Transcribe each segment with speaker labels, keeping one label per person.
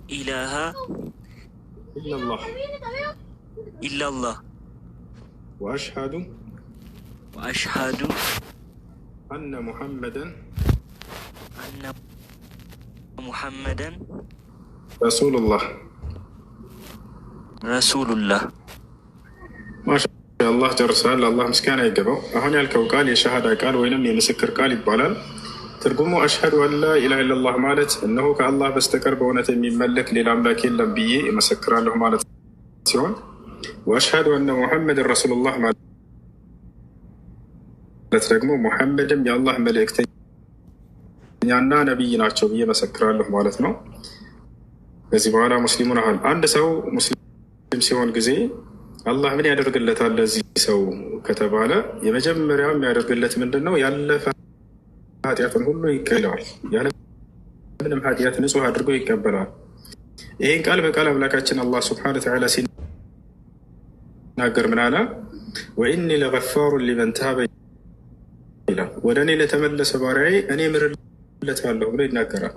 Speaker 1: إله
Speaker 2: إلا الله
Speaker 1: إلا الله
Speaker 2: وأشهد أن محمدا رسول الله ما شاء الله ጨርሰሃል። ለአላህ ምስጋና ይገባው። አሁን ያልከው ቃል የሸሃዳ ቃል ወይንም የምስክር ቃል ይባላል። ትርጉሙ አሽሀዱ አን ላ ኢላሀ ኢለላህ ማለት እነሆ ከአላህ በስተቀር በእውነት የሚመለክ ሌላ አምላክ የለም ብዬ እመሰክራለሁ ማለት ሲሆን ወአሽሀዱ አነ ሙሐመድን ረሱሉላህ ማለት ደግሞ ሙሐመድም የአላህ መልእክተኛና ነቢይ ናቸው ብዬ እመሰክራለሁ ማለት ነው። ከዚህ በኋላ ሙስሊሙን አሁን አንድ ሰው ሙስሊም ሲሆን ጊዜ አላህ ምን ያደርግለታል ለዚህ ሰው ከተባለ የመጀመሪያው የሚያደርግለት ምንድን ነው? ያለፈ ኃጢአትን ሁሉ ይቀለዋል። ያለምንም ኃጢአት ንጹህ አድርጎ ይቀበላል። ይህን ቃል በቃል አምላካችን አላህ ስብሐነሁ ወተዓላ ሲናገር ምን አለ? ወኢኒ ለገፋሩን ሊመን ታበ ይላል። ወደ እኔ ለተመለሰ ባሪያዬ እኔ ምርለታለሁ ብሎ ይናገራል።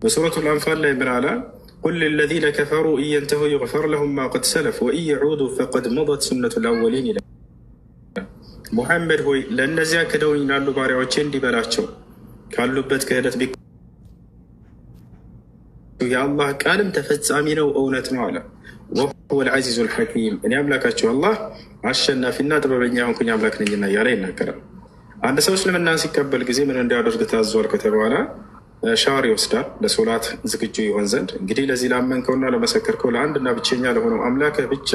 Speaker 2: በሱረቱል አንፋል ላይ ምን አለ? ቁል ሊለዚነ ከፈሩ ኢን የንተሁ ዩግፈር ለሁም ማ ቀድ ሰለፍ ወኢን የዑዱ ፈቀድ መደት ሱነቱል አወሊን ይላል። ሙሐመድ ሆይ ለእነዚያ ክደውኝ ላሉ ባሪያዎቼ እንዲበላቸው ካሉበት ክህደት የአላህ ቃልም ተፈጻሚ ነው፣ እውነት ነው አለ። ወሁወል ዐዚዙል ሐኪም እኔ አምላካቸው አላህ አሸናፊና ጥበበኛ ሆንኩኝ አምላክ ነኝና እያለ ይናገራል። አንድ ሰው እስልምናን ሲቀበል ጊዜ ምን እንዲያደርግ ታዟል ከተባለ ሻወር ይወስዳል ለሶላት ዝግጁ ይሆን ዘንድ። እንግዲህ ለዚህ ላመንከውና ለመሰከርከው ለአንድና ብቸኛ ለሆነው አምላክህ ብቻ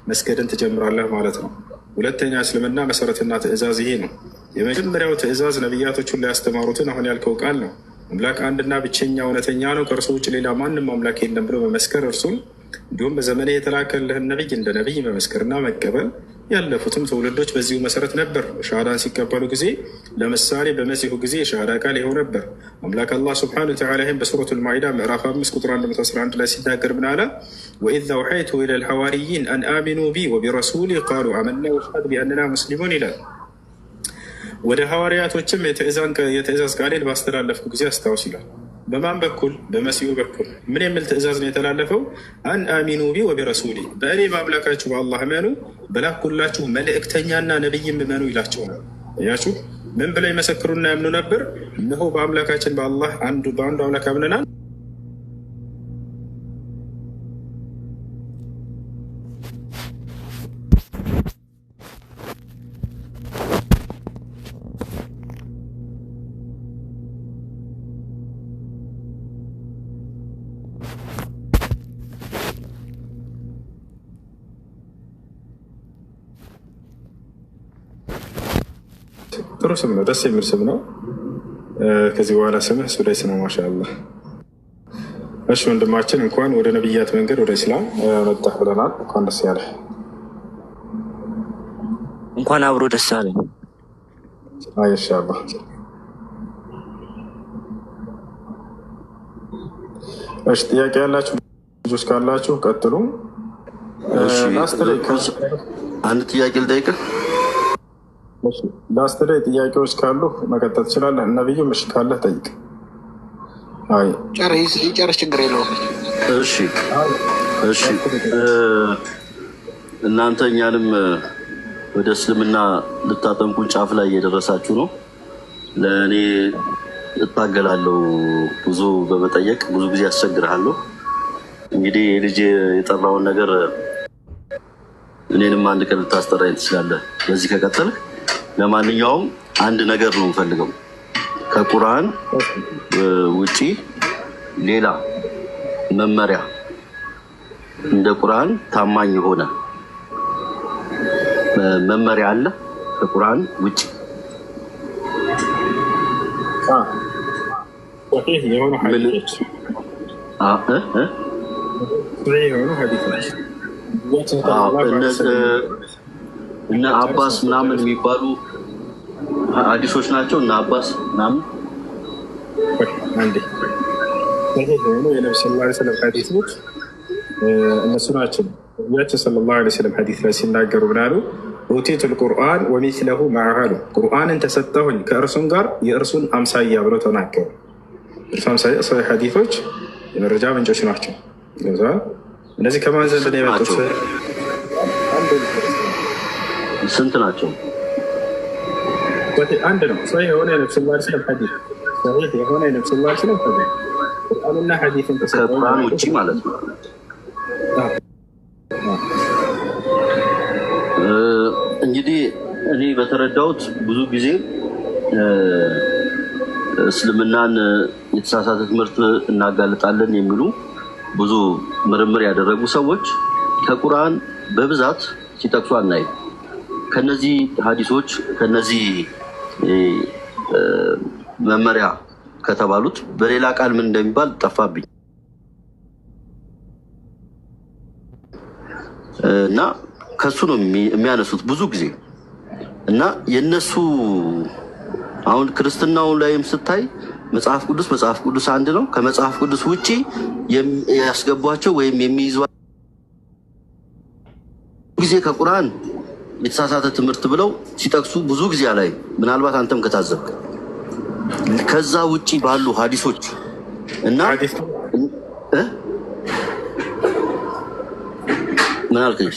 Speaker 2: መስገድን ትጀምራለህ ማለት ነው። ሁለተኛ እስልምና መሰረትና ትእዛዝ ይሄ ነው። የመጀመሪያው ትእዛዝ ነቢያቶች ሁሉ ያስተማሩትን አሁን ያልከው ቃል ነው። አምላክ አንድና ብቸኛ እውነተኛ ነው፣ ከእርሱ ውጭ ሌላ ማንም አምላክ የለም ብሎ መመስከር፣ እርሱም እንዲሁም በዘመኔ የተላከልህን ነቢይ እንደ ነቢይ መመስከርና መቀበል። ያለፉትም ትውልዶች በዚሁ መሰረት ነበር ሻሃዳን ሲቀበሉ ጊዜ። ለምሳሌ በመሲሁ ጊዜ የሻሃዳ ቃል ይኸው ነበር። አምላክ አላህ ስብሐነሁ ወተዓላ ይህም በሱረቱል ማኢዳ ምዕራፍ 5 ቁጥር 111 ላይ ሲናገር ምን አለ? ወኢዝ አውሐይቱ ኢለል ሐዋርይን አን አሚኑ ቢ ወቢረሱሊ ቃሉ አመና ወሽሀድ ቢአንና ሙስሊሙን ይላል። ወደ ሐዋርያቶችም የትእዛዝ ቃሌን ባስተላለፍኩ ጊዜ አስታውስ ይላል። በማን በኩል? በመሲሁ በኩል። ምን የሚል ትእዛዝ ነው የተላለፈው? አን አሚኑ ቢ ወቢረሱሊ በእኔ በአምላካችሁ በአላህ እመኑ፣ በላኩላችሁ መልእክተኛና ነቢይም እመኑ ይላቸው ነው። እያችሁ ምን ብለው ይመሰክሩና ያምኑ ነበር? እነሆ በአምላካችን በአላህ በአንዱ አምላክ አምነናል፣ ጥሩ ስም ነው፣ ደስ የሚል ስም ነው። ከዚህ በኋላ ስምህ ሱዳይስ ነው። ማሻአላህ። እሺ ወንድማችን እንኳን ወደ ነቢያት መንገድ ወደ ኢስላም መጣህ ብለናል። እንኳን ደስ ያለህ።
Speaker 1: እንኳን አብሮ ደስ አለኝ።
Speaker 2: ኢንሻአላህ። እሺ ጥያቄ ያላችሁ ልጆች ካላችሁ ቀጥሉ።
Speaker 3: አንድ ጥያቄ ልጠይቅህ።
Speaker 2: ላስት ላይ ጥያቄዎች ካሉ መቀጠል ትችላለህ። ነብዩም እሺ ካለህ ጠይቅ። አይ
Speaker 4: ጨርስ፣ ችግር የለውም።
Speaker 3: እሺ እናንተ እኛንም ወደ እስልምና ልታጠምቁን ጫፍ ላይ እየደረሳችሁ ነው። ለእኔ እታገላለሁ፣ ብዙ በመጠየቅ ብዙ ጊዜ አስቸግርሃለሁ። እንግዲህ ልጅ የጠራውን ነገር እኔንም አንድ ቀን ልታስጠራኝ ትችላለህ በዚህ ከቀጠልህ። ለማንኛውም አንድ ነገር ነው የምፈልገው፣ ከቁርአን ውጪ ሌላ መመሪያ እንደ ቁርአን ታማኝ የሆነ መመሪያ አለ ከቁርአን ውጪ? እነ አባስ ምናምን የሚባሉ ሐዲሶች ናቸው። እነ አባስ ምናምን
Speaker 2: አንዴ የሆኑ የነብዩ ሰለላሁ ዐለይሂ ወሰለም ሐዲሶች እነሱ ናቸው። ነቢያችን ሰለላሁ ዐለይሂ ወሰለም ሐዲስ ላይ ሲናገሩ ብላሉ ኡቲቱል ቁርአን ወሚስለሁ መዐሁ፣ ቁርአንን ተሰጠሁኝ ከእርሱም ጋር የእርሱን አምሳያ ብለው ተናገሩ። እርሷም ሰሒህ ሐዲሶች የመረጃ ምንጮች ናቸው። እነዚህ ከማን ዘንድ ነው የመጡት?
Speaker 3: ስንት ናቸው?
Speaker 2: አንድ ነው። ሰሒህ የሆነ የነብዩ ሰለላሁ ዐለይሂ ወሰለም ሐዲስ ሰሒህ የሆነ የነብዩ ሰለላሁ ዐለይሂ ወሰለም ሐዲስ ቁርአንና ሐዲስን
Speaker 3: ከቁርአን ውጪ ማለት ነው። እንግዲህ እኔ በተረዳሁት ብዙ ጊዜ እስልምናን የተሳሳተ ትምህርት እናጋልጣለን የሚሉ ብዙ ምርምር ያደረጉ ሰዎች ከቁርአን በብዛት ሲጠቅሱ አናይም። ከነዚህ ሐዲሶች ከነዚህ መመሪያ ከተባሉት በሌላ ቃል ምን እንደሚባል ጠፋብኝ እና ከሱ ነው የሚያነሱት ብዙ ጊዜ እና የነሱ አሁን ክርስትናው ላይም ስታይ መጽሐፍ ቅዱስ አንድ ነው። ከመጽሐፍ ቅዱስ ውጪ ያስገቧቸው ወይም የሚይዟቸው ጊዜ ከቁርአን የተሳሳተ ትምህርት ብለው ሲጠቅሱ ብዙ ጊዜ ላይ ምናልባት አንተም ከታዘብክ ከዛ ውጪ ባሉ ሐዲሶች እና ምን አልከኝ?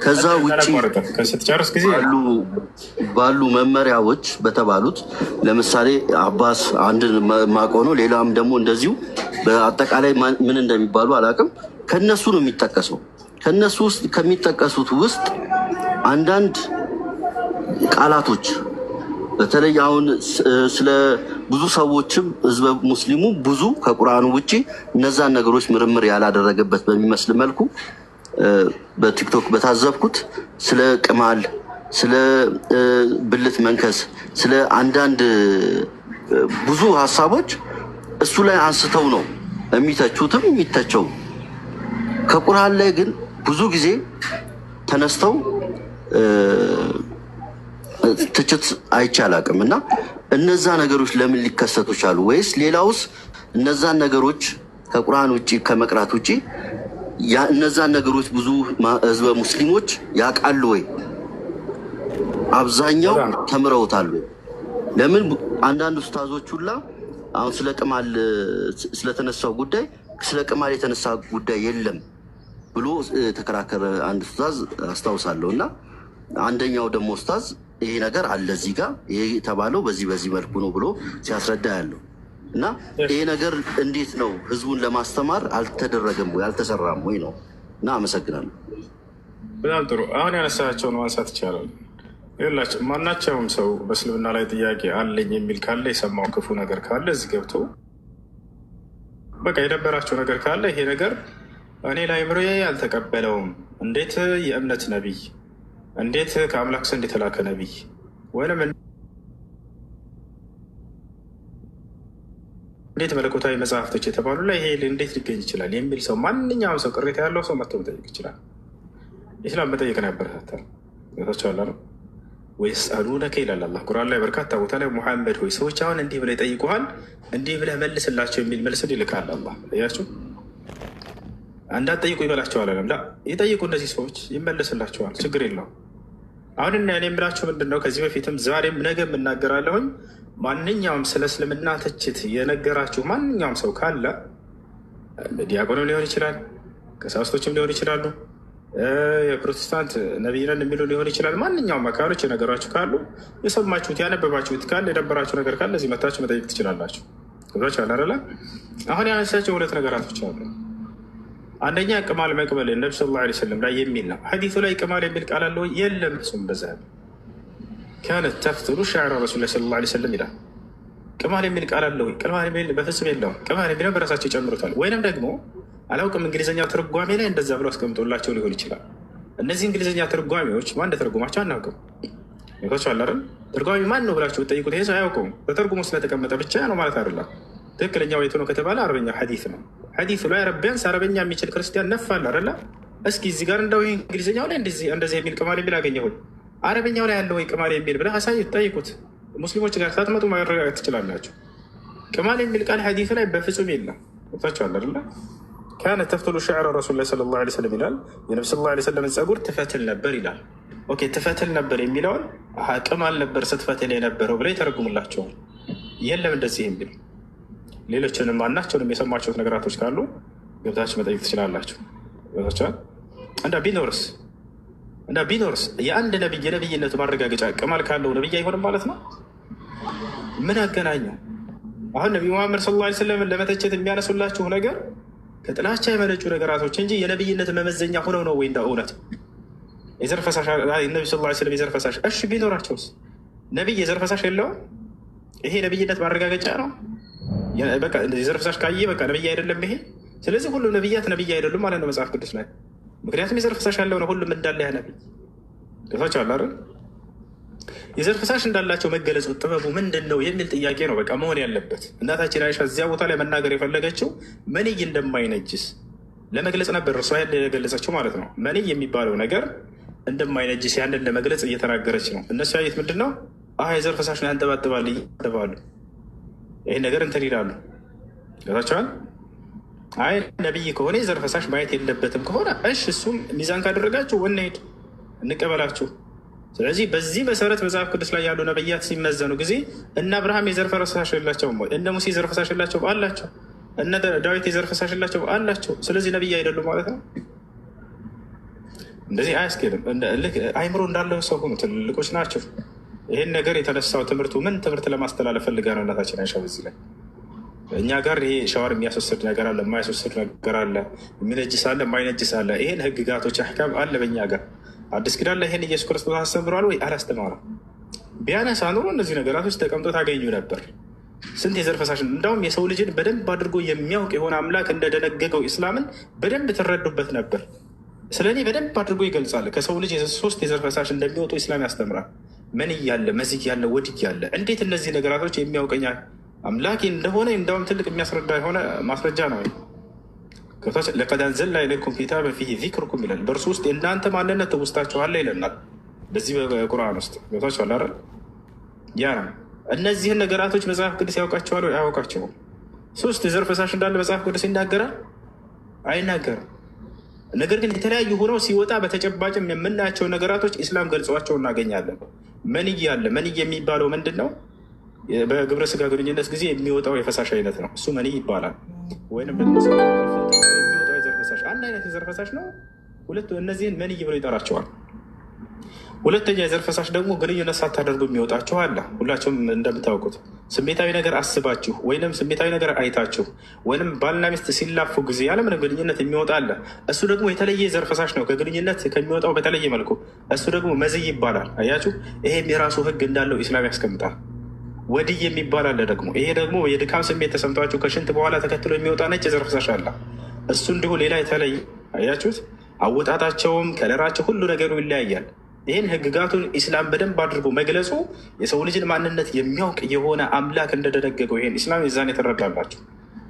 Speaker 3: ከዛ ውጪ ባሉ መመሪያዎች በተባሉት ለምሳሌ አባስ አንድ ማቆ ነው። ሌላም ደግሞ እንደዚሁ በአጠቃላይ ምን እንደሚባሉ አላውቅም። ከነሱ ነው የሚጠቀሰው። ከነሱ ውስጥ ከሚጠቀሱት ውስጥ አንዳንድ ቃላቶች በተለይ አሁን ስለ ብዙ ሰዎችም ህዝበ ሙስሊሙ ብዙ ከቁርአኑ ውጪ እነዛን ነገሮች ምርምር ያላደረገበት በሚመስል መልኩ በቲክቶክ በታዘብኩት ስለ ቅማል፣ ስለ ብልት መንከስ፣ ስለ አንዳንድ ብዙ ሀሳቦች እሱ ላይ አንስተው ነው የሚተቹትም የሚተቸው። ከቁርአን ላይ ግን ብዙ ጊዜ ተነስተው ትችት አይቻላቅም እና እነዛ ነገሮች ለምን ሊከሰቱ ቻሉ? ወይስ ሌላውስ እነዛን ነገሮች ከቁርአን ውጪ ከመቅራት ውጪ እነዛን ነገሮች ብዙ ህዝበ ሙስሊሞች ያውቃሉ ወይ? አብዛኛው ተምረውታል ወይ? ለምን አንዳንድ ኡስታዞች ሁላ አሁን ስለ ቅማል ስለተነሳው ጉዳይ ስለ ቅማል የተነሳ ጉዳይ የለም ብሎ ተከራከረ አንድ ኡስታዝ አስታውሳለሁ። እና አንደኛው ደግሞ ኡስታዝ ይሄ ነገር አለ እዚህ ጋር ይሄ የተባለው በዚህ መልኩ ነው ብሎ ሲያስረዳ ያለው እና ይሄ ነገር እንዴት ነው ህዝቡን ለማስተማር አልተደረገም ወይ አልተሰራም ወይ ነው። እና አመሰግናለሁ።
Speaker 2: በጣም ጥሩ። አሁን ያነሳቸውን ማንሳት ይቻላል። ይላችሁ ማናቸውም ሰው በእስልምና ላይ ጥያቄ አለኝ የሚል ካለ የሰማው ክፉ ነገር ካለ እዚህ ገብቶ በቃ የደበራቸው ነገር ካለ ይሄ ነገር እኔ ላይ ምሬ አልተቀበለውም፣ እንዴት የእምነት ነቢይ፣ እንዴት ከአምላክ ዘንድ የተላከ ነቢይ ወይም እንዴት መለኮታዊ መጽሐፍቶች የተባሉ ላይ ይሄ እንዴት ሊገኝ ይችላል የሚል ሰው ማንኛውም ሰው ቅሬታ ያለው ሰው መጥቶ መጠየቅ ይችላል። ኢስላም መጠየቅ ነው ያበረታታል። ታቻላ ነው ወይስአሉነከ ይላል አላህ ቁርአን ላይ በርካታ ቦታ ላይ ሙሐመድ ሆይ ሰዎች አሁን እንዲህ ብለህ ይጠይቁሃል፣ እንዲህ ብለህ መልስላቸው የሚል መልስ ይልካል አላህ። እያችሁ እንዳትጠይቁ ይበላቸዋል አለም ላ ይጠይቁ፣ እነዚህ ሰዎች ይመልስላቸዋል፣ ችግር የለውም። አሁን እና እኔ የምላቸው ምንድን ነው ከዚህ በፊትም ዛሬም ነገም እናገራለሁኝ። ማንኛውም ስለ እስልምና ትችት የነገራችሁ ማንኛውም ሰው ካለ ዲያቆንም ሊሆን ይችላል፣ ቀሳውስቶችም ሊሆን ይችላሉ፣ የፕሮቴስታንት ነቢይነን የሚሉ ሊሆን ይችላል። ማንኛውም አካሎች የነገሯችሁ ካሉ የሰማችሁት ያነበባችሁት ካለ የደበራችሁ ነገር ካለ እዚህ መታችሁ መጠየቅ ትችላላችሁ። ዛች አላረላ አሁን ያነሳቸው ሁለት ነገራቶች አሉ። አንደኛ ቅማል መቅበል ነቢ ስ ላ ስለም ላይ የሚል ነው። ሐዲቱ ላይ ቅማል የሚል ቃል አለ ወይ? የለም። እሱም በዛ ካነት ተፍትሉ ሸዕረ ረሱል ስ ላ ስለም ይላል። ቅማል የሚል ቃል አለ ወይ? ቅማል የሚል በፍጹም የለውም። ቅማል የሚለው በራሳቸው ይጨምሩታል። ወይንም ደግሞ አላውቅም እንግሊዝኛ ትርጓሜ ላይ እንደዛ ብሎ አስቀምጦላቸው ሊሆን ይችላል። እነዚህ እንግሊዝኛ ትርጓሜዎች ማን እንደተረጉማቸው አናውቅም። ቶች አላረን ትርጓሜ ማን ነው ብላችሁ ጠይቁት፣ ይሄ ሰው አያውቀውም። በተርጉሞ ስለተቀመጠ ብቻ ነው ማለት አይደለም። ትክክለኛው የቱ ነው ከተባለ አረበኛ ሐዲስ ነው። ሐዲሱ ላይ ቢያንስ አረበኛ የሚችል ክርስቲያን ነፋል አይደለ? እስኪ እዚህ ጋር እንደው እንግሊዝኛው ላይ እንደዚህ የሚል ቅማል የሚል አገኘሁኝ፣ አረበኛው ላይ ያለው ወይ ቅማል የሚል ብለህ አሳዩት፣ ጠይቁት። ሙስሊሞች ጋር ሳትመጡ ማረጋገጥ ትችላላችሁ። ቅማል የሚል ቃል ሐዲሱ ላይ በፍጹም የለም። ቶች አላረላ كانت تفتل شعر رسول الله صلى الله عليه وسلم ይላል የነብዩ ሰለላሁ ዐለይሂ ወሰለም ጸጉር ትፈትል ነበር ይላል። ኦኬ ትፈትል ነበር የሚለውን አቅም አልነበር ስትፈትል የነበረው ብለው ይተረጉሙላቸዋል። የለም እንደዚህ የሚል ሌሎችንም ማናቸውንም የሰማችሁት ነገራቶች ካሉ ገብታችሁ መጠየቅ ትችላላችሁ። ገብታችኋል? እንዳ ቢኖርስ የአንድ ነብይ የነብይነቱ ማረጋገጫ ቅማል ካለው ነብይ አይሆንም ማለት ነው? ምን አገናኘው? አሁን ነብዩ መሐመድ ሰለላሁ ዐለይሂ ወሰለም ለመተቸት የሚያነሱላችሁ ነገር ከጥላቻ የመነጩ ነገራቶች እንጂ የነብይነት መመዘኛ ሆነው ነው ወይ? እንደ እውነት የዘር ፈሳሽ ነብዩ ሰለላሁ ዐለይሂ ወሰለም የዘር ፈሳሽ እሺ ቢኖራቸውስ ነብይ የዘር ፈሳሽ የለውም? ይሄ ነብይነት ማረጋገጫ ነው? በቃ የዘር ፈሳሽ ካየ በቃ ነብይ አይደለም ይሄ። ስለዚህ ሁሉም ነብያት ነብይ አይደሉም ማለት ነው መጽሐፍ ቅዱስ ላይ። ምክንያቱም የዘር ፈሳሽ ያለው ነው ሁሉም እንዳለ ያ ነብይ ደፋች አለ አይደል? የዘር ፈሳሽ እንዳላቸው መገለጹ ጥበቡ ምንድን ነው የሚል ጥያቄ ነው በቃ መሆን ያለበት። እናታችን አይሻ እዚያ ቦታ ላይ መናገር የፈለገችው መንይ እንደማይነጅስ ለመግለጽ ነበር እርሷ የገለጸችው ማለት ነው። መንይ የሚባለው ነገር እንደማይነጅስ ያንን ለመግለጽ እየተናገረች ነው። እነሱ ያየት ምንድን ነው? የዘር ፈሳሽ ነው ያንጠባጥባል እያተባሉ ይህን ነገር እንትን ይላሉ። ገታቸዋል። አይ ነቢይ ከሆነ የዘር ፈሳሽ ማየት የለበትም ከሆነ እሺ እሱም ሚዛን ካደረጋችሁ እንሄድ እንቀበላችሁ። ስለዚህ በዚህ መሰረት መጽሐፍ ቅዱስ ላይ ያሉ ነብያት ሲመዘኑ ጊዜ እነ አብርሃም የዘር ፈሳሽ የላቸውም ወይ? እነ ሙሴ የዘር ፈሳሽ የላቸውም? አላቸው። እነ ዳዊት የዘር ፈሳሽ የላቸውም? አላቸው። ስለዚህ ነብይ አይደሉም ማለት ነው? እንደዚህ አያስኬድም። አይምሮ እንዳለው ሰው ሆኑ ትልልቆች ናቸው። ይህን ነገር የተነሳው ትምህርቱ ምን ትምህርት ለማስተላለፍ ፈልጋ ነው እናታችን አይሻ በዚህ ላይ እኛ ጋር ይሄ ሻወር የሚያስወስድ ነገር አለ፣ የማያስወስድ ነገር አለ፣ የሚነጅስ አለ፣ የማይነጅስ አለ። ይሄን ህግጋቶች አህካም አለ በእኛ ጋር። አዲስ ኪዳን ላይ ይሄን ኢየሱስ ክርስቶስ አስተምሯል ወይ? አላስተማረም። ቢያነሳ ኑሮ እነዚህ ነገራቶች ተቀምጦ ታገኙ ነበር። ስንት የዘር ፈሳሽ እንዳውም የሰው ልጅን በደንብ አድርጎ የሚያውቅ የሆነ አምላክ እንደደነገገው ኢስላምን በደንብ ትረዱበት ነበር። ስለ እኔ በደንብ አድርጎ ይገልጻል። ከሰው ልጅ 3 የዘር ፈሳሽ እንደሚወጡ ኢስላም ያስተምራል። መን እያለ መዚህ ያለ ወድ እያለ እንዴት እነዚህ ነገራቶች የሚያውቀኛ አምላክ እንደሆነ እንዳውም ትልቅ የሚያስረዳ የሆነ ማስረጃ ነው። ለቀድ አንዘልና ኢለይኩም ኪታበን ፊሂ ዚክሩኩም ይላል። በእርሱ ውስጥ የእናንተ ማንነት ትውስታችኋል ይለናል። በዚህ በቁርአን ውስጥ ገብታችኋል አይደል? ያ ነው። እነዚህን ነገራቶች መጽሐፍ ቅዱስ ያውቃቸዋል ወይ? አያውቃቸውም። 3 የዘር ፈሳሽ እንዳለ መጽሐፍ ቅዱስ ይናገራል? አይናገርም። ነገር ግን የተለያዩ ሆነው ሲወጣ በተጨባጭም የምናያቸው ነገራቶች ኢስላም ገልጿቸው እናገኛለን። መንይ አለ። መንይ የሚባለው ምንድን ነው? በግብረ ስጋ ግንኙነት ጊዜ የሚወጣው የፈሳሽ አይነት ነው። እሱ መንይ ይባላል። ወይም ደግሞ የሚወጣው የዘር ፈሳሽ አንድ አይነት የዘር ፈሳሽ ነው። እነዚህን መንይ ብሎ ይጠራቸዋል። ሁለተኛ የዘር ፈሳሽ ደግሞ ግንኙነት ሳታደርጉ የሚወጣችሁ አለ። ሁላችሁም እንደምታውቁት ስሜታዊ ነገር አስባችሁ ወይም ስሜታዊ ነገር አይታችሁ ወይም ባልና ሚስት ሲላፉ ጊዜ ያለምንም ግንኙነት የሚወጣ አለ። እሱ ደግሞ የተለየ የዘር ፈሳሽ ነው ከግንኙነት ከሚወጣው በተለየ መልኩ። እሱ ደግሞ መዝይ ይባላል። አያችሁ፣ ይሄም የራሱ ህግ እንዳለው ኢስላም ያስቀምጣል። ወድይ የሚባል አለ ደግሞ። ይሄ ደግሞ የድካም ስሜት ተሰምቷችሁ ከሽንት በኋላ ተከትሎ የሚወጣ ነጭ የዘር ፈሳሽ አለ። እሱ እንዲሁ ሌላ የተለየ። አያችሁት፣ አወጣጣቸውም ከለራቸው ሁሉ ነገሩ ይለያያል። ይህን ህግጋቱን ኢስላም በደንብ አድርጎ መግለጹ የሰው ልጅን ማንነት የሚያውቅ የሆነ አምላክ እንደደነገገው ይሄን ኢስላም የዛን የተረዳላቸው።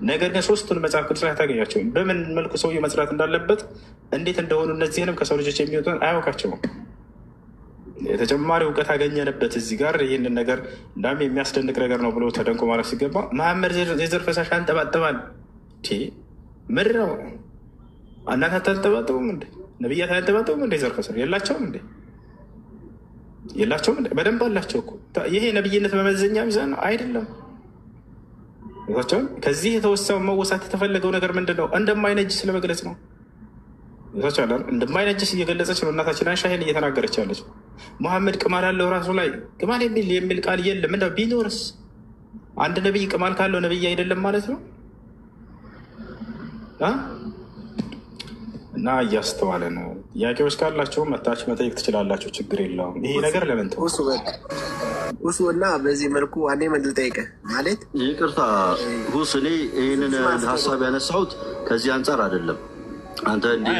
Speaker 2: ነገር ግን 3ቱን መጽሐፍ ቅዱስ ላይ አታገኛቸውም። በምን መልኩ ሰውዬው መስራት እንዳለበት እንዴት እንደሆኑ እነዚህንም ከሰው ልጆች የሚወጡን አያውቃቸውም። የተጨማሪ እውቀት አገኘንበት እዚህ ጋር ይህንን ነገር እንዳም የሚያስደንቅ ነገር ነው ብሎ ተደንቆ ማለት ሲገባ መሐመድ የዘር ፈሳሽ አንጠባጥባል። ምድር ነው እናት አታንጠባጥቡም እንዴ? ነቢያት አያንጠባጥቡም እንዴ? የዘር ፈሳሽ የላቸውም እንዴ? የላቸውም? በደንብ አላቸው እኮ። ይሄ ነብይነት መመዘኛ ሚዛን ነው አይደለም። ከዚህ የተወሰው መወሳት የተፈለገው ነገር ምንድን ነው? እንደማይነጅስ ለመግለጽ ነው። እንደማይነጅስ እየገለጸች ነው እናታችን አይሻ ይሄን እየተናገረች ያለች። መሐመድ ቅማል ያለው ራሱ ላይ ቅማል የሚል ቃል የለም። እንደው ቢኖርስ አንድ ነቢይ ቅማል ካለው ነቢይ አይደለም ማለት ነው። እና እያስተዋለ ነው። ጥያቄዎች ካላቸው መታች መጠየቅ ትችላላቸው። ችግር የለውም። ይሄ ነገር ለምን
Speaker 4: ሁሱ እና በዚህ መልኩ አንዴ ምን ልጠይቅህ ማለት
Speaker 3: ይቅርታ ሁስ፣ እኔ ይህንን ሀሳብ ያነሳሁት ከዚህ አንጻር አይደለም። አንተ እንዲህ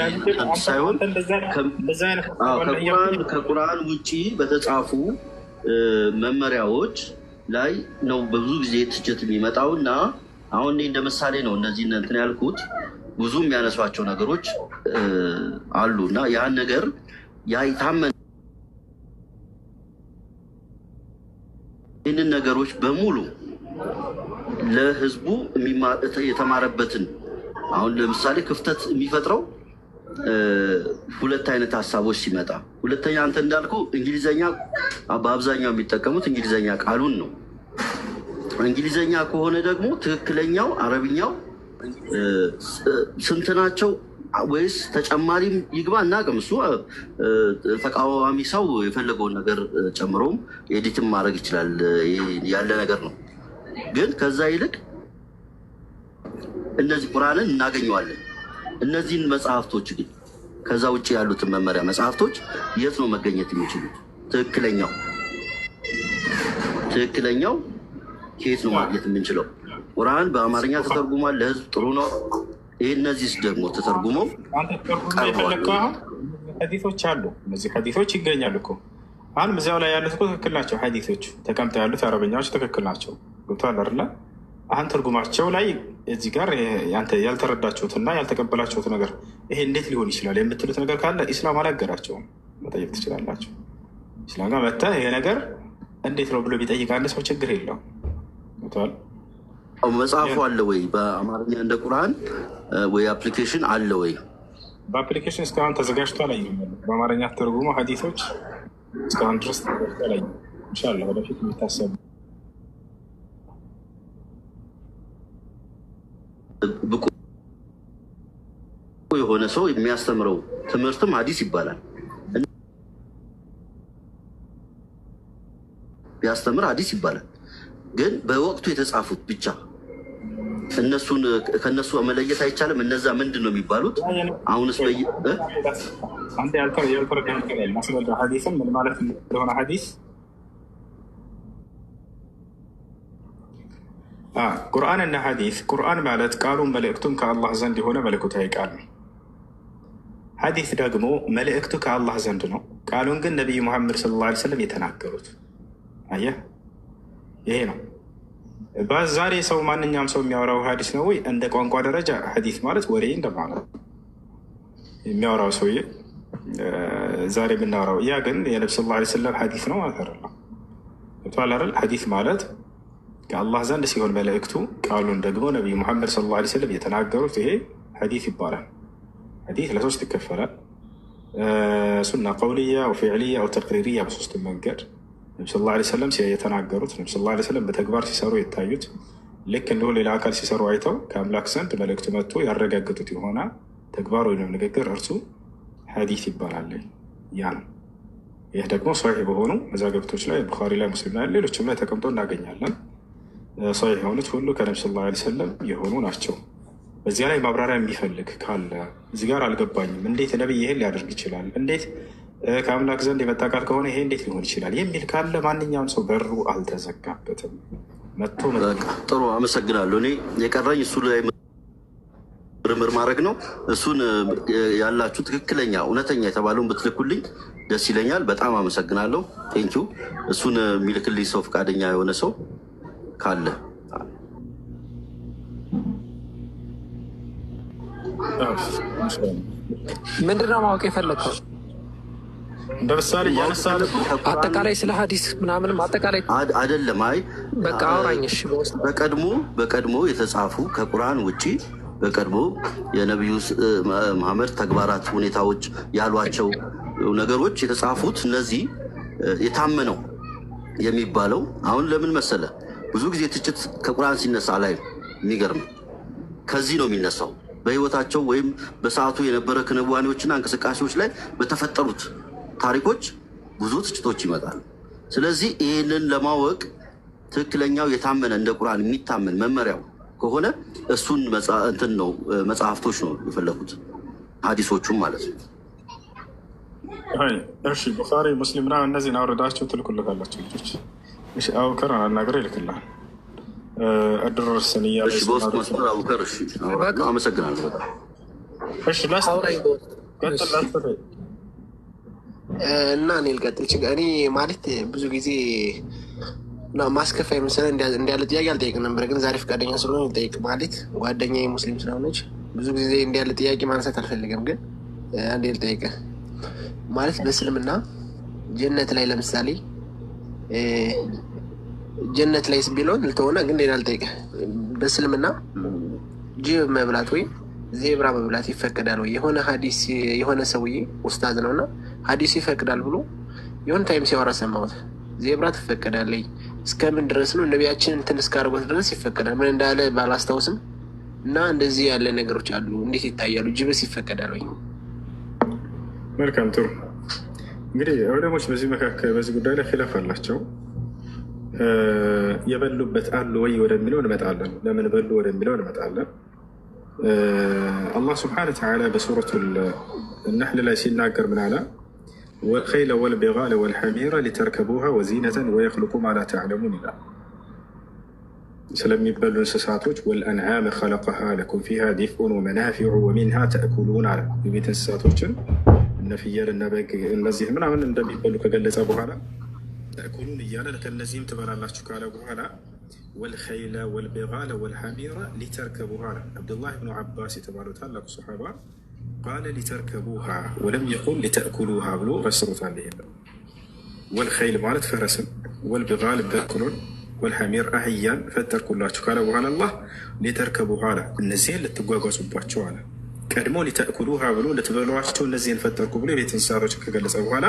Speaker 3: ሳይሆን ከቁርአን ውጭ በተጻፉ መመሪያዎች ላይ ነው በብዙ ጊዜ ትችት የሚመጣው እና አሁን እንደ ምሳሌ ነው እነዚህ እንትን ያልኩት። ብዙ የሚያነሷቸው ነገሮች አሉ እና ያን ነገር ያይታመን ይህንን ነገሮች በሙሉ ለህዝቡ የተማረበትን አሁን ለምሳሌ ክፍተት የሚፈጥረው ሁለት አይነት ሀሳቦች ሲመጣ፣ ሁለተኛ አንተ እንዳልኩ እንግሊዘኛ በአብዛኛው የሚጠቀሙት እንግሊዘኛ ቃሉን ነው። እንግሊዘኛ ከሆነ ደግሞ ትክክለኛው አረብኛው ስንት ናቸው ወይስ ተጨማሪም ይግባ እናቅም። እሱ ተቃዋሚ ሰው የፈለገውን ነገር ጨምሮም ኤዲትም ማድረግ ይችላል፣ ያለ ነገር ነው። ግን ከዛ ይልቅ እነዚህ ቁርአንን እናገኘዋለን። እነዚህን መጽሐፍቶች ግን ከዛ ውጭ ያሉትን መመሪያ መጽሐፍቶች የት ነው መገኘት የሚችሉት? ትክክለኛው ከየት ነው ማግኘት የምንችለው? ቁርአን በአማርኛ ተተርጉሟል፣ ለህዝብ ጥሩ ነው። ይህ እነዚህ ደግሞ ተተርጉመው
Speaker 2: ሐዲሶች አሉ። እነዚህ ሐዲሶች ይገኛሉ እኮ አሁን እዚያው ላይ ያሉት እኮ ትክክል ናቸው። ሐዲሶቹ ተቀምጠው ያሉት አረበኛዎች ትክክል ናቸው። ገብቶሃል አይደለ? አሁን ትርጉማቸው ላይ እዚህ ጋር ያልተረዳችሁትና ያልተቀበላችሁት ነገር ይሄ እንዴት ሊሆን ይችላል የምትሉት ነገር ካለ ኢስላም አልነገራቸውም፣ መጠየቅ ትችላላችሁ። ኢስላም ጋር መጥተህ ይሄ ነገር እንዴት ነው ብሎ ቢጠይቅ አንድ ሰው ችግር የለውም። ገብቶሃል?
Speaker 3: መጽሐፉ አለ ወይ በአማርኛ እንደ ቁርአን ወይ አፕሊኬሽን አለ ወይ?
Speaker 2: በአፕሊኬሽን እስካሁን ተዘጋጅቶ አላየሁም። በአማርኛ ተርጉሞ ሐዲሶች እስካሁን ድረስ ተዘጋጅቶ አላየሁም። ኢንሻላህ ወደፊት የሚታሰቡ
Speaker 3: ብቁ የሆነ ሰው የሚያስተምረው ትምህርትም ሐዲስ ይባላል። ቢያስተምር ሐዲስ ይባላል። ግን በወቅቱ የተጻፉት ብቻ እነሱን ከነሱ መለየት አይቻልም። እነዛ ምንድን ነው የሚባሉት? አሁንስ
Speaker 2: አንተ ያልተረዳኸው ማስረዳ ሐዲስም ምን ማለት እንደሆነ ሐዲስ ቁርአን እና ሐዲስ። ቁርአን ማለት ቃሉን መልእክቱም ከአላህ ዘንድ የሆነ መለኮታዊ ቃል ነው። ሐዲስ ደግሞ መልእክቱ ከአላህ ዘንድ ነው። ቃሉን ግን ነቢዩ ሙሐመድ ሰለላሁ ዐለይሂ ወሰለም የተናገሩት። አየህ፣ ይሄ ነው። በዛሬ ሰው ማንኛውም ሰው የሚያወራው ሐዲስ ነው ወይ? እንደ ቋንቋ ደረጃ ሐዲስ ማለት ወሬ እንደማለት የሚያወራው ሰውዬ ዛሬ የምናወራው ያ ግን የነብዩ ሰለላሁ ዐለይሂ ወሰለም ሐዲስ ነው ማለት አይደለም። አይደል? ሐዲስ ማለት ከአላህ ዘንድ ሲሆን መልእክቱ፣ ቃሉን ደግሞ ነቢዩ ሙሐመድ ሰለላሁ ዐለይሂ ወሰለም የተናገሩት፣ ይሄ ሐዲስ ይባላል። ሐዲስ ለሶስት ይከፈላል። ሱና ቀውልያ ወፊዕልያ ወተቅሪርያ፣ በሶስት መንገድ ነቢ ስ ላ ሰለም የተናገሩት፣ ነቢ ስ ላ ሰለም በተግባር ሲሰሩ የታዩት፣ ልክ እንዲሁ ሌላ አካል ሲሰሩ አይተው ከአምላክ ዘንድ መልእክቱ መጥቶ ያረጋግጡት የሆነ ተግባር ወይም ንግግር እርሱ ሐዲስ ይባላል። ያ ነው። ይህ ደግሞ ሶሒህ በሆኑ መዛግብቶች ላይ ቡኻሪ ላይ፣ ሙስሊም ላይ፣ ሌሎችም ላይ ተቀምጦ እናገኛለን። ሶሒህ የሆኑት ሁሉ ከነቢ ስ ላ ሰለም የሆኑ ናቸው። በዚያ ላይ ማብራሪያ የሚፈልግ ካለ እዚህ ጋር አልገባኝም፣ እንዴት ነቢይ ይሄን ሊያደርግ ይችላል? እንዴት ከአምላክ ዘንድ የመጣ ቃል ከሆነ ይሄ እንዴት ሊሆን ይችላል የሚል ካለ ማንኛውም ሰው በሩ አልተዘጋበትም። መጥቶ
Speaker 3: ጥሩ አመሰግናለሁ። እኔ የቀረኝ እሱ ላይ ምርምር ማድረግ ነው። እሱን ያላችሁ ትክክለኛ እውነተኛ የተባለውን ብትልኩልኝ ደስ ይለኛል። በጣም አመሰግናለሁ። ቴንኪው። እሱን የሚልክልኝ ሰው ፈቃደኛ የሆነ ሰው ካለ
Speaker 5: ምንድነው ማወቅ የፈለግከው?
Speaker 2: እንደ ምሳሌ እያነሳለ
Speaker 5: አጠቃላይ ስለ ሐዲስ ምናምንም አጠቃላይ
Speaker 3: አይደለም። አይ
Speaker 5: በቃ አውራኝ። እሺ፣
Speaker 3: በቀድሞ የተጻፉ ከቁርአን ውጭ በቀድሞ የነቢዩ መሐመድ ተግባራት፣ ሁኔታዎች ያሏቸው ነገሮች የተጻፉት እነዚህ የታመነው የሚባለው አሁን ለምን መሰለ ብዙ ጊዜ ትችት ከቁርአን ሲነሳ ላይ የሚገርም ከዚህ ነው የሚነሳው። በህይወታቸው ወይም በሰዓቱ የነበረ ክንዋኔዎችና እንቅስቃሴዎች ላይ በተፈጠሩት ታሪኮች ብዙ ትችቶች ይመጣሉ። ስለዚህ ይህንን ለማወቅ ትክክለኛው የታመነ እንደ ቁርአን የሚታመን መመሪያው ከሆነ እሱን እንትን ነው መጽሐፍቶች ነው የፈለጉት፣ ሐዲሶቹም ማለት ነው።
Speaker 2: እሺ፣ ቡኻሪ ሙስሊምና እነዚህን አውረዳቸው ትልኩልካላቸው ልጆች። እሺ፣ አቡከር አናገር ይልክልሃል። አድረስንያ
Speaker 3: በውስጥ መስመር አቡከር። እሺ፣ አመሰግናለሁ በጣም።
Speaker 2: እሺ፣ ቀጥል
Speaker 4: እና እኔ ልቀጥል። እኔ ማለት ብዙ ጊዜ ማስከፋ የመሰለ እንዲያለ ጥያቄ አልጠይቅም ነበር፣ ግን ዛሬ ፈቃደኛ ስለሆነ ልጠይቅ። ማለት ጓደኛዬ ሙስሊም ስለሆነች ብዙ ጊዜ እንዲያለ ጥያቄ ማንሳት አልፈልግም፣ ግን አንዴ ልጠይቅ። ማለት በእስልምና ጀነት ላይ ለምሳሌ ጀነት ላይ ቢለውን ልተሆነ፣ ግን ሌላ ልጠይቅ። በእስልምና ጅብ መብላት ወይም ዜብራ መብላት ይፈቀዳል ወይ? የሆነ ሀዲስ የሆነ ሰውዬ ኡስታዝ ነውና ሀዲስ ይፈቅዳል ብሎ የሆነ ታይም ሲያወራ ሰማሁት። ዜብራ ትፈቀዳለች እስከምን ድረስ ነው? ነቢያችን እንትን እስካርጎት ድረስ ይፈቀዳል። ምን እንዳለ ባላስታውስም እና እንደዚህ ያለ ነገሮች አሉ። እንዴት ይታያሉ? ጅብስ ይፈቀዳል ወይ?
Speaker 2: መልካም ጥሩ። እንግዲህ ዑለሞች በዚህ መካከል በዚህ ጉዳይ ላይ ኺላፍ አላቸው። የበሉበት አሉ ወይ ወደሚለው እንመጣለን። ለምን በሉ ወደሚለው እንመጣለን። አላህ ስብሐነሁ ወተዓላ በሱረቱ ነሕል ላይ ሲናገር ምን አለ? ወልኸይለ ወልቢጋለ ወልሐሚረ ሊተርከቡሃ ወዚነተን ወየኽሉቁ ማ ላ ተዕለሙን ይላል። ስለሚበሉ እንስሳቶች ወልአንዓመ ኸለቀሃ ለኩም ፊሃ ዲፍኡን ወመናፊዑ ወሚንሃ ተእኩሉን አለ። የቤት እንስሳቶችን እነ ፍየል እነ በግ እነዚህ ምናምን እንደሚበሉ ከገለጸ በኋላ ተእኩሉን እያለ ከእነዚህም ትበላላችሁ ካለ በኋላ ወልኸይለ ወልቢጋለ ወልሐሚረ ሊተርከቡሃ አለ። አብዱላህ ብኑ ዓባስ የተባለው ታላቁ ሰሓባ ቃለ ሊተርከቡሃ ወለም የቁል ሊተእኩሉሃ ብሎ ፈስሮታል። ይሄ ወልኸይል ማለት ፈረስን፣ ወልቢጋል በቅሎን፣ ወልሐሚር አህያን ፈጠርኩላችሁ ካለ በኋላ አላህ ሊተርከቡሃ አለ። እነዚህን ልትጓጓዙባቸው አለ። ቀድሞ ሊተእኩሉሃ ብሎ ልትበሏቸው እነዚህን ፈጠርኩ ብሎ የቤት እንስሳቶችን ከገለጸ በኋላ